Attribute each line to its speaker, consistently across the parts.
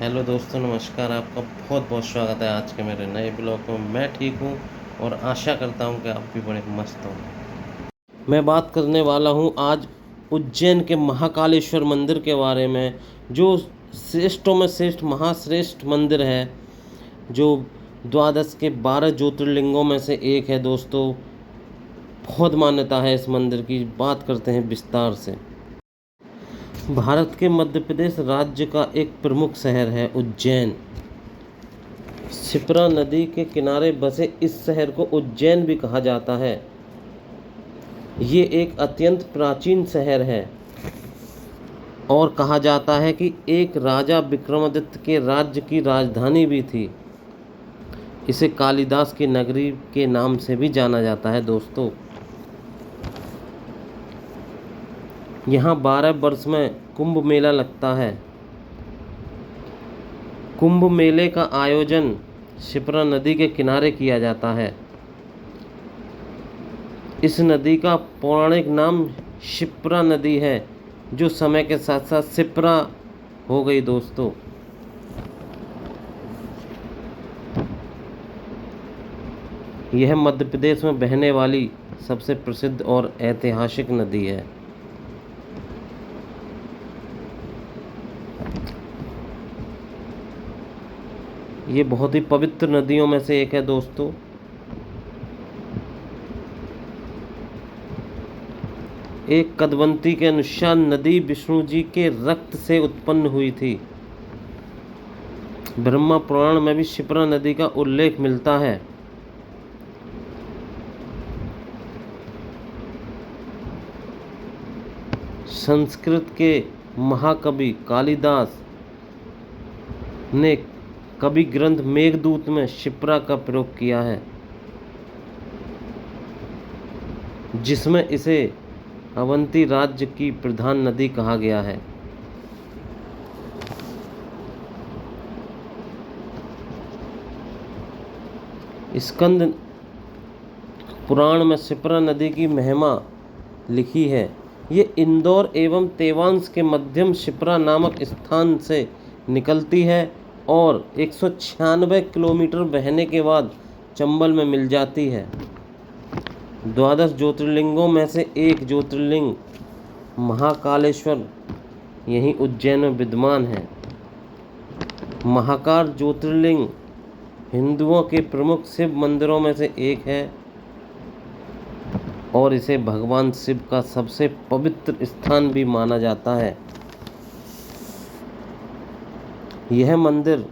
Speaker 1: Hello दोस्तों, नमस्कार। आपका बहुत बहुत स्वागत है आज के मेरे नए ब्लॉग में। मैं ठीक हूँ और आशा करता हूँ कि आप भी बड़े मस्त हों। मैं बात करने वाला हूँ आज उज्जैन के महाकालेश्वर मंदिर के बारे में, जो श्रेष्ठों में श्रेष्ठ महाश्रेष्ठ मंदिर है, जो द्वादश के 12 ज्योतिर्लिंगों में से एक है दोस्तों। बहुत मान्यता है इस मंदिर की। बात करते हैं विस्तार से। भारत के मध्य प्रदेश राज्य का एक प्रमुख शहर है उज्जैन। क्षिप्रा नदी के किनारे बसे इस शहर को उज्जैन भी कहा जाता है। ये एक अत्यंत प्राचीन शहर है और कहा जाता है कि एक राजा विक्रमादित्य के राज्य की राजधानी भी थी। इसे कालिदास की नगरी के नाम से भी जाना जाता है दोस्तों। यहाँ 12 वर्ष में कुंभ मेला लगता है। कुंभ मेले का आयोजन क्षिप्रा नदी के किनारे किया जाता है। इस नदी का पौराणिक नाम क्षिप्रा नदी है, जो समय के साथ साथ क्षिप्रा हो गई दोस्तों। यह मध्य प्रदेश में बहने वाली सबसे प्रसिद्ध और ऐतिहासिक नदी है। ये बहुत ही पवित्र नदियों में से एक है दोस्तों। एक किंवदंती के अनुसार नदी विष्णु जी के रक्त से उत्पन्न हुई थी। ब्रह्मा पुराण में भी क्षिप्रा नदी का उल्लेख मिलता है। संस्कृत के महाकवि कालिदास ने कवि ग्रंथ मेघदूत में क्षिप्रा का प्रयोग किया है, जिसमें इसे अवंती राज्य की प्रधान नदी कहा गया है। स्कंद पुराण में क्षिप्रा नदी की महिमा लिखी है। ये इंदौर एवं तेवांश के मध्यम क्षिप्रा नामक स्थान से निकलती है और 196 किलोमीटर बहने के बाद चंबल में मिल जाती है। 12 ज्योतिर्लिंगों में से एक ज्योतिर्लिंग महाकालेश्वर यहीं उज्जैन में विद्यमान है। महाकाल ज्योतिर्लिंग हिंदुओं के प्रमुख शिव मंदिरों में से एक है और इसे भगवान शिव का सबसे पवित्र स्थान भी माना जाता है। यह मंदिर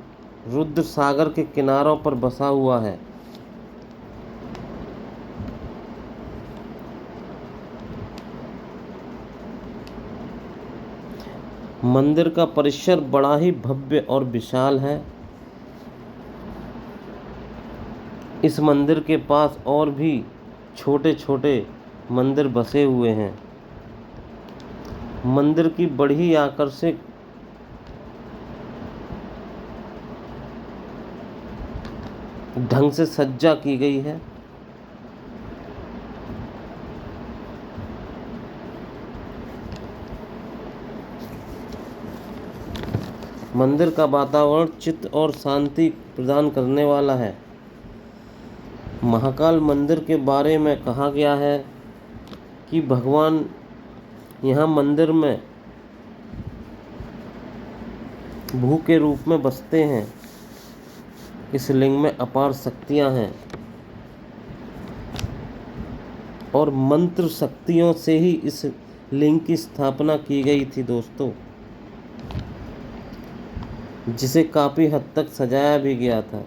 Speaker 1: रुद्र सागर के किनारों पर बसा हुआ है। मंदिर का परिसर बड़ा ही भव्य और विशाल है। इस मंदिर के पास और भी छोटे छोटे मंदिर बसे हुए हैं। मंदिर की बड़ी आकर्षक ढंग से सज्जा की गई है। मंदिर का वातावरण चित्त और शांति प्रदान करने वाला है। महाकाल मंदिर के बारे में कहा गया है कि भगवान यहाँ मंदिर में भू के रूप में बसते हैं। इस लिंग में अपार शक्तियाँ हैं और मंत्र शक्तियों से ही इस लिंग की स्थापना की गई थी दोस्तों, जिसे काफ़ी हद तक सजाया भी गया था।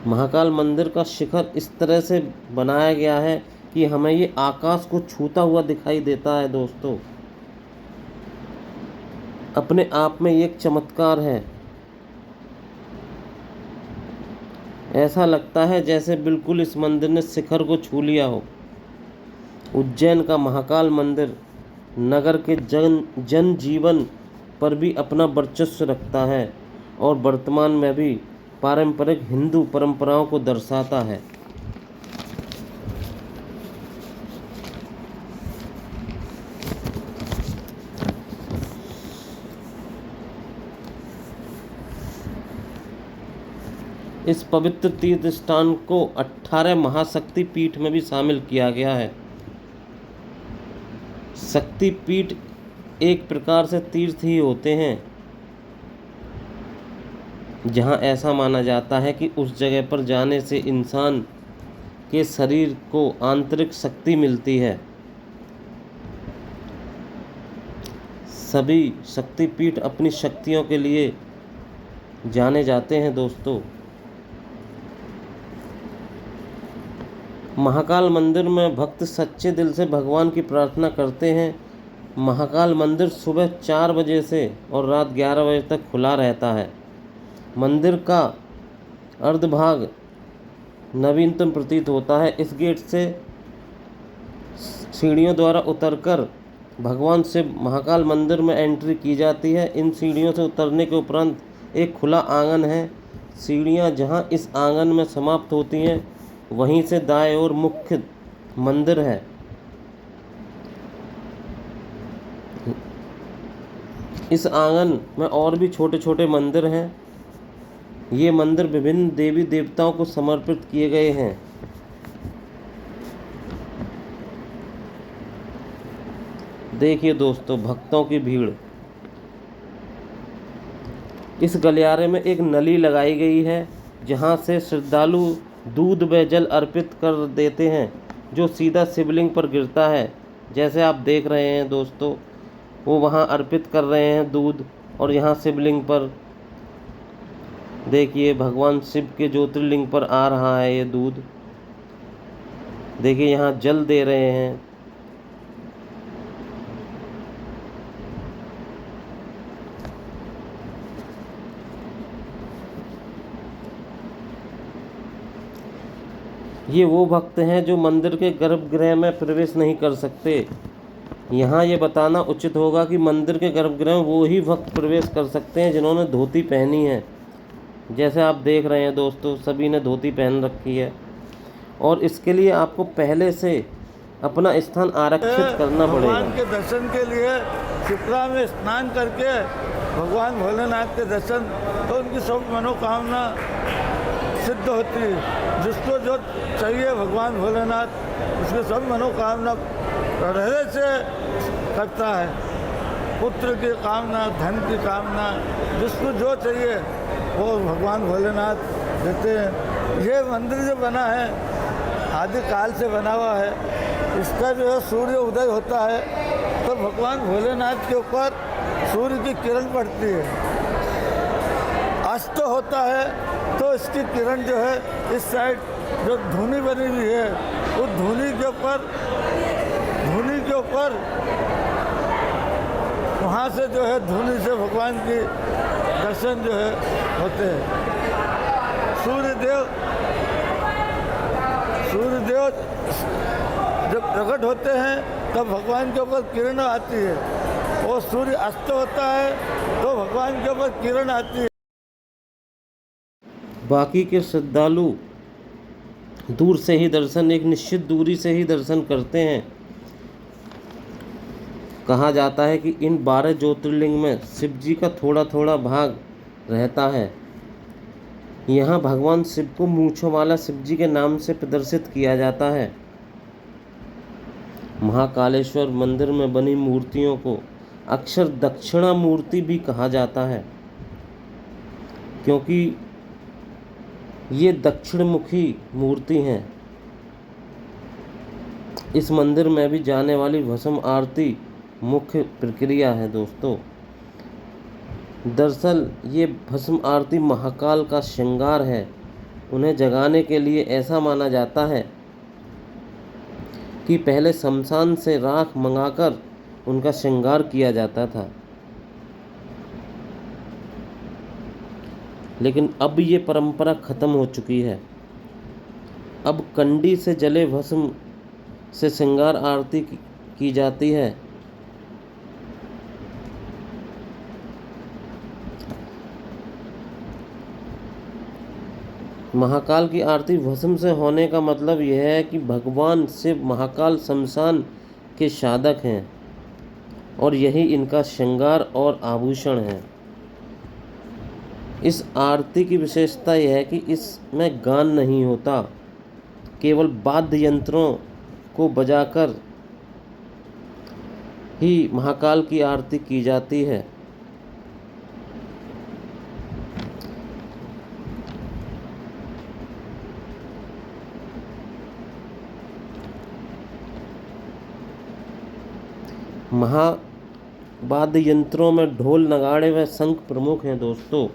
Speaker 1: महाकाल मंदिर का शिखर इस तरह से बनाया गया है कि हमें ये आकाश को छूता हुआ दिखाई देता है दोस्तों। अपने आप में ये एक चमत्कार है। ऐसा लगता है जैसे बिल्कुल इस मंदिर ने शिखर को छू लिया हो। उज्जैन का महाकाल मंदिर नगर के जनजीवन पर भी अपना वर्चस्व रखता है और वर्तमान में भी पारंपरिक हिंदू परंपराओं को दर्शाता है। इस पवित्र तीर्थ स्थान को 18 महाशक्ति पीठ में भी शामिल किया गया है। शक्ति पीठ एक प्रकार से तीर्थ ही होते हैं, जहाँ ऐसा माना जाता है कि उस जगह पर जाने से इंसान के शरीर को आंतरिक शक्ति मिलती है। सभी शक्तिपीठ अपनी शक्तियों के लिए जाने जाते हैं दोस्तों। महाकाल मंदिर में भक्त सच्चे दिल से भगवान की प्रार्थना करते हैं। महाकाल मंदिर सुबह 4 बजे से और रात 11 बजे तक खुला रहता है। मंदिर का अर्धभाग नवीनतम प्रतीत होता है। इस गेट से सीढ़ियों द्वारा उतरकर भगवान शिव महाकाल मंदिर में एंट्री की जाती है। इन सीढ़ियों से उतरने के उपरांत एक खुला आंगन है। सीढ़ियां जहां इस आंगन में समाप्त होती हैं, वहीं से दाएं ओर मुख्य मंदिर है। इस आंगन में और भी छोटे छोटे मंदिर हैं। ये मंदिर विभिन्न देवी देवताओं को समर्पित किए गए हैं। देखिए दोस्तों, भक्तों की भीड़। इस गलियारे में एक नली लगाई गई है, जहां से श्रद्धालु दूध व जल अर्पित कर देते हैं, जो सीधा शिवलिंग पर गिरता है। जैसे आप देख रहे हैं दोस्तों, वो वहां अर्पित कर रहे हैं दूध, और यहाँ शिवलिंग पर देखिए भगवान शिव के ज्योतिर्लिंग पर आ रहा है ये दूध। देखिए यहाँ जल दे रहे हैं। ये वो भक्त हैं जो मंदिर के गर्भगृह में प्रवेश नहीं कर सकते। यहाँ ये बताना उचित होगा कि मंदिर के गर्भगृह में वो ही भक्त प्रवेश कर सकते हैं जिन्होंने धोती पहनी है। जैसे आप देख रहे हैं दोस्तों, सभी ने धोती पहन रखी है, और इसके लिए आपको पहले से अपना स्थान आरक्षित करना पड़ेगा।
Speaker 2: भगवान के दर्शन के लिए शिप्रा में स्नान करके भगवान भोलेनाथ के दर्शन, तो उनकी सब मनोकामना सिद्ध होती है। जिसको जो चाहिए भगवान भोलेनाथ उसके सब मनोकामना हृदय से करता है। पुत्र की कामना, धन की कामना, जिसको जो चाहिए वो भगवान भोलेनाथ देते हैं। ये मंदिर जो बना है आदि काल से बना हुआ है। इसका जो है सूर्य उदय होता है तो भगवान भोलेनाथ के ऊपर सूर्य की किरण पड़ती है। अस्त होता है तो इसकी किरण जो है इस साइड जो धुनी बनी हुई है, उस धुनी के ऊपर वहाँ से जो है धुनी से भगवान की दर्शन जो है होते हैं। सूर्यदेव जब प्रकट होते हैं तब भगवान के ऊपर किरण आती है, और सूर्य अस्त होता है तो भगवान के ऊपर किरण आती है।
Speaker 1: बाकी के श्रद्धालु दूर से ही दर्शन, एक निश्चित दूरी से ही दर्शन करते हैं। कहा जाता है कि इन 12 ज्योतिर्लिंग में शिव जी का थोड़ा थोड़ा भाग रहता है। यहाँ भगवान शिव को मूंछों वाला शिव जी के नाम से प्रदर्शित किया जाता है। महाकालेश्वर मंदिर में बनी मूर्तियों को अक्सर दक्षिणा मूर्ति भी कहा जाता है, क्योंकि ये दक्षिणमुखी मूर्ति हैं। इस मंदिर में भी जाने वाली भस्म आरती मुख्य प्रक्रिया है दोस्तों। दरअसल ये भस्म आरती महाकाल का श्रृंगार है। उन्हें जगाने के लिए ऐसा माना जाता है कि पहले शमशान से राख मंगाकर उनका श्रृंगार किया जाता था, लेकिन अब ये परंपरा खत्म हो चुकी है। अब कंडी से जले भस्म से श्रृंगार आरती की जाती है। महाकाल की आरती भस्म से होने का मतलब यह है कि भगवान शिव महाकाल शमशान के साधक हैं, और यही इनका श्रृंगार और आभूषण है। इस आरती की विशेषता यह है कि इसमें गान नहीं होता, केवल वाद्य यंत्रों को बजाकर ही महाकाल की आरती की जाती है। महावाद्य यंत्रों में ढोल, नगाड़े व शंख प्रमुख हैं दोस्तों।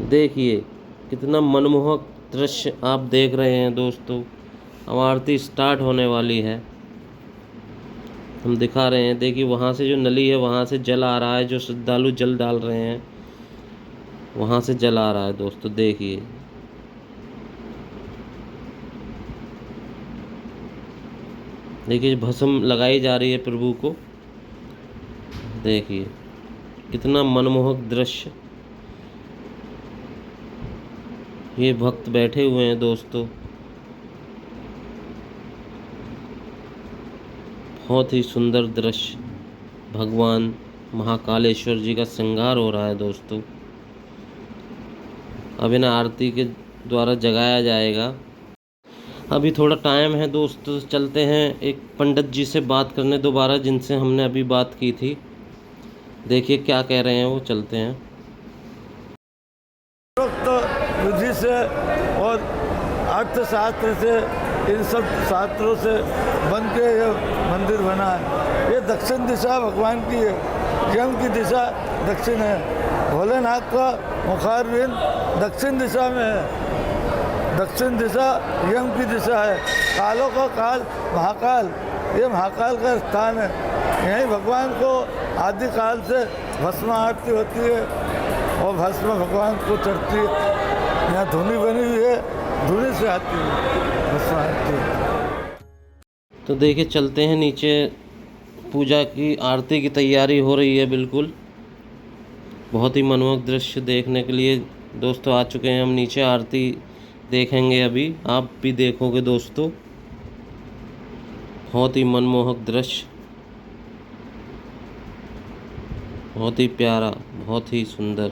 Speaker 1: देखिए कितना मनमोहक दृश्य आप देख रहे हैं दोस्तों। अब आरती स्टार्ट होने वाली है, हम दिखा रहे हैं। देखिए वहाँ से जो नली है वहाँ से जल आ रहा है, जो श्रद्धालु जल डाल रहे हैं वहाँ से जल आ रहा है दोस्तों। देखिए देखिए भस्म लगाई जा रही है प्रभु को। देखिए कितना मनमोहक दृश्य। ये भक्त बैठे हुए हैं दोस्तों। बहुत ही सुंदर दृश्य। भगवान महाकालेश्वर जी का श्रृंगार हो रहा है दोस्तों। अब इन्हें आरती के द्वारा जगाया जाएगा। अभी थोड़ा टाइम है दोस्तों, चलते हैं एक पंडित जी से बात करने दोबारा, जिनसे हमने अभी बात की थी। देखिए क्या कह रहे हैं वो, चलते हैं।
Speaker 2: विधि से और अर्थशास्त्र से, इन सब शास्त्रों से बन के ये मंदिर बना है। ये दक्षिण दिशा भगवान की है, यम की दिशा दक्षिण है। भोलेनाथ का मुखारविंद दक्षिण दिशा में है। दक्षिण दिशा यम की दिशा है। कालों का काल महाकाल, ये महाकाल का स्थान है। यहीं भगवान को आदिकाल से भस्म आरती होती है और भस्म भगवान को चढ़ती है। यहाँ धुनी बनी हुई है, धुनी से आती है भस्म आरती।
Speaker 1: तो देखिए चलते हैं नीचे, पूजा की आरती की तैयारी हो रही है बिल्कुल। बहुत ही मनमोहक दृश्य देखने के लिए दोस्तों आ चुके हैं हम नीचे। आरती देखेंगे अभी, आप भी देखोगे दोस्तों। बहुत ही मनमोहक दृश्य, बहुत ही प्यारा, बहुत ही सुंदर।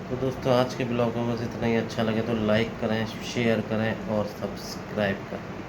Speaker 1: तो दोस्तों आज के ब्लॉग में बस इतना ही। अच्छा लगे तो लाइक करें, शेयर करें और सब्सक्राइब करें।